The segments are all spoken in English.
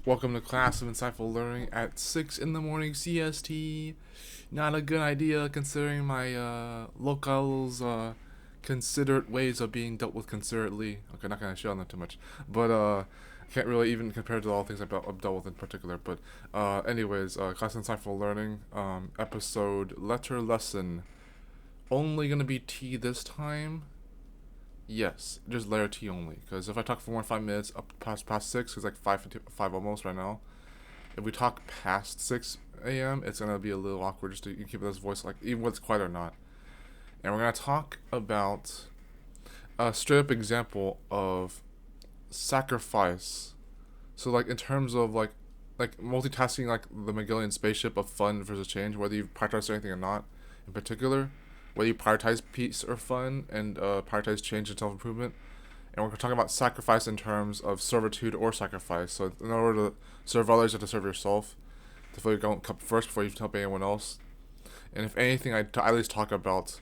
Welcome to class of insightful learning at 6 in the morning CST. Not a good idea considering my locals considerate ways of being dealt with considerately. Okay, not gonna shit on that too much, but can't really even compare to all things I've dealt with in particular. But anyways, class of insightful learning episode letter lesson. Only gonna be T this time. Yes, just layer T only. Because if I talk for more than 5 minutes, up past 6, it's like 5 almost right now. If we talk past 6 a.m., it's gonna be a little awkward just to keep this voice like even when it's quiet or not. And we're gonna talk about a straight up example of sacrifice. So like in terms of like multitasking, like the Magellan spaceship of fun versus change, whether you prioritize anything or not, in particular, whether you prioritize peace or fun and prioritize change and self improvement. And we're talking about sacrifice in terms of servitude or sacrifice. So in order to serve others, you have to serve yourself. To fill your own cup first before you help anyone else. And if anything, I at least talk about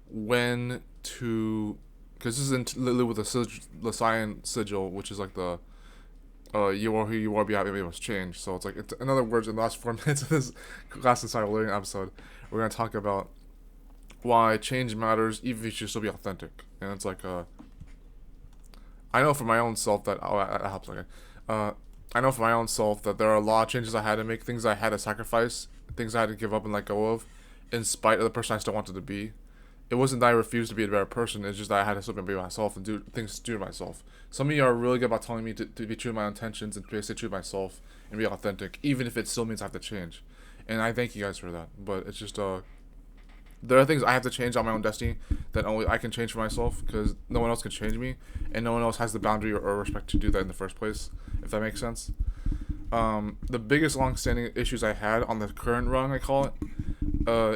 when to, because this is literally with the cyan sigil, which is like the you are who you are, be happy, maybe must change. So it's like, in other words, in the last 4 minutes of this class inside learning episode, we're gonna talk about why change matters, even if you should still be authentic. And it's like, I know for my own self that that helps. Okay, I know for my own self that there are a lot of changes I had to make, things I had to sacrifice, things I had to give up and let go of, in spite of the person I still wanted to be. It wasn't that I refused to be a better person. It's just that I had to still be myself and do things to myself. Some of you are really good about telling me to be true to my intentions and to stay true to myself and be authentic, even if it still means I have to change. And I thank you guys for that. But it's just there are things I have to change on my own destiny that only I can change for myself, because no one else can change me, and no one else has the boundary or respect to do that in the first place, if that makes sense. The biggest long-standing issues I had on the current run, I call it,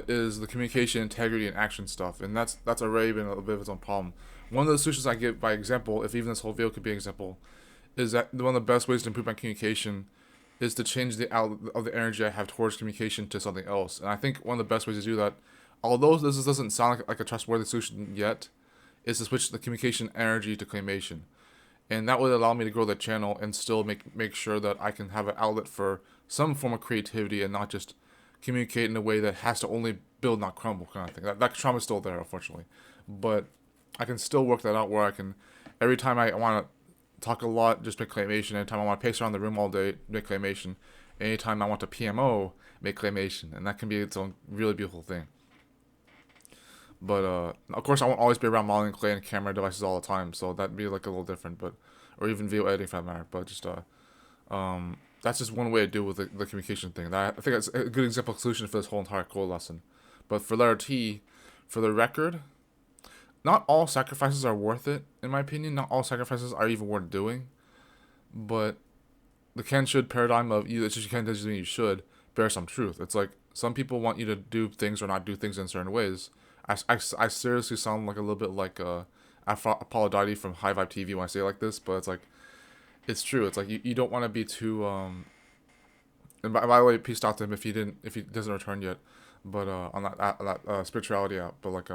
is the communication, integrity, and action stuff, and that's already been a bit of its own problem. One of the solutions I give by example, if even this whole video could be an example, is that one of the best ways to improve my communication is to change the outlet of the energy I have towards communication to something else. And I think one of the best ways to do that, although this doesn't sound like a trustworthy solution yet, is to switch the communication energy to claymation. And that would allow me to grow the channel and still make sure that I can have an outlet for some form of creativity and not just communicate in a way that has to only build, not crumble, kind of thing. That trauma is still there, unfortunately. But I can still work that out where I can, every time I want to talk a lot, just make claymation. Anytime I want to pace around the room all day, make claymation. Anytime I want to PMO, make claymation. And that can be its own really beautiful thing. But of course, I won't always be around modeling clay and camera devices all the time, so that'd be like a little different. But or even video editing for that matter. But just that's just one way to deal with the communication thing. That I think that's a good example of solution for this whole entire core lesson. But for letter T, for the record, not all sacrifices are worth it, in my opinion. Not all sacrifices are even worth doing. But the can-should paradigm of you just can't doesn't mean you should bear some truth. It's like some people want you to do things or not do things in certain ways. I seriously sound like a little bit like Aphrodite from High Vibe TV when I say it like this, but it's like, it's true. It's like you don't want to be too and by the way, peace out to him if he doesn't return yet, but on that spirituality out. But like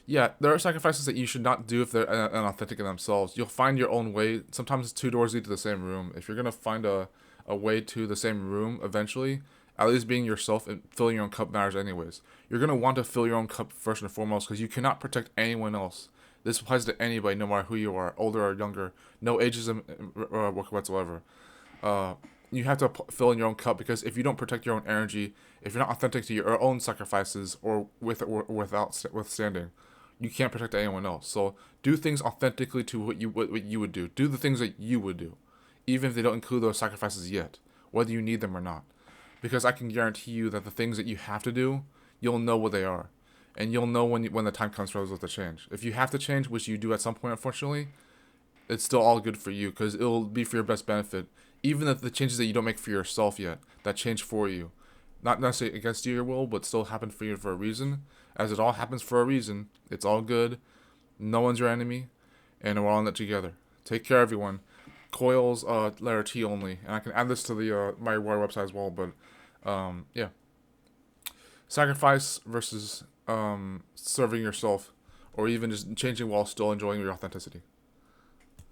yeah, there are sacrifices that you should not do if they're unauthentic in themselves. You'll find your own way. Sometimes two doors lead to the same room. If you're gonna find a way to the same room eventually, at least being yourself and filling your own cup matters anyways. You're going to want to fill your own cup first and foremost, because you cannot protect anyone else. This applies to anybody, no matter who you are, older or younger. No ageism whatsoever. You have to fill in your own cup, because if you don't protect your own energy, if you're not authentic to your own sacrifices or without withstanding, you can't protect anyone else. So do things authentically to what you would do. Do the things that you would do, even if they don't include those sacrifices yet, whether you need them or not. Because I can guarantee you that the things that you have to do, you'll know what they are. And you'll know when the time comes for those to change. If you have to change, which you do at some point, unfortunately, it's still all good for you, because it'll be for your best benefit. Even if the changes that you don't make for yourself yet, that change for you. Not necessarily against your will, but still happen for you for a reason. As it all happens for a reason, it's all good. No one's your enemy. And we're all in it together. Take care, everyone. C.O.I.L's letter T only, and I can add this to the my War website as well. But yeah, sacrifice versus serving yourself, or even just changing while still enjoying your authenticity.